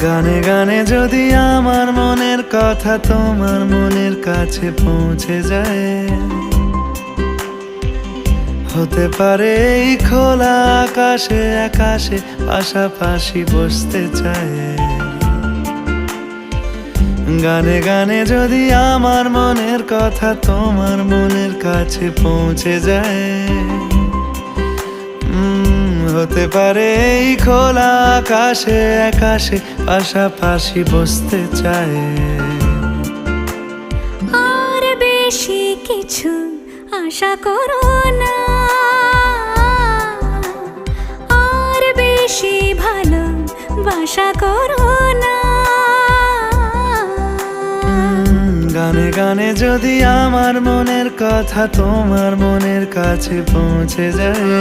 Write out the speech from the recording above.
গানে গানে যদি আমার মনের কথা তোমার মনের কাছে পৌঁছে যায়, হতে পারে এই খোলা আকাশে আকাশে পাশাপাশি বসতে চায়। গানে গানে যদি আমার মনের কথা তোমার মনের কাছে পৌঁছে যায়, হতে পারে এই খোলা আকাশে আকাশে পাশাপাশি বসতে চায়। আর বেশি কিছু আশা করো না, আর বেশি ভালোবাসা করো না। গানে গানে যদি আমার মনের কথা তোমার মনের কাছে পৌঁছে যায়,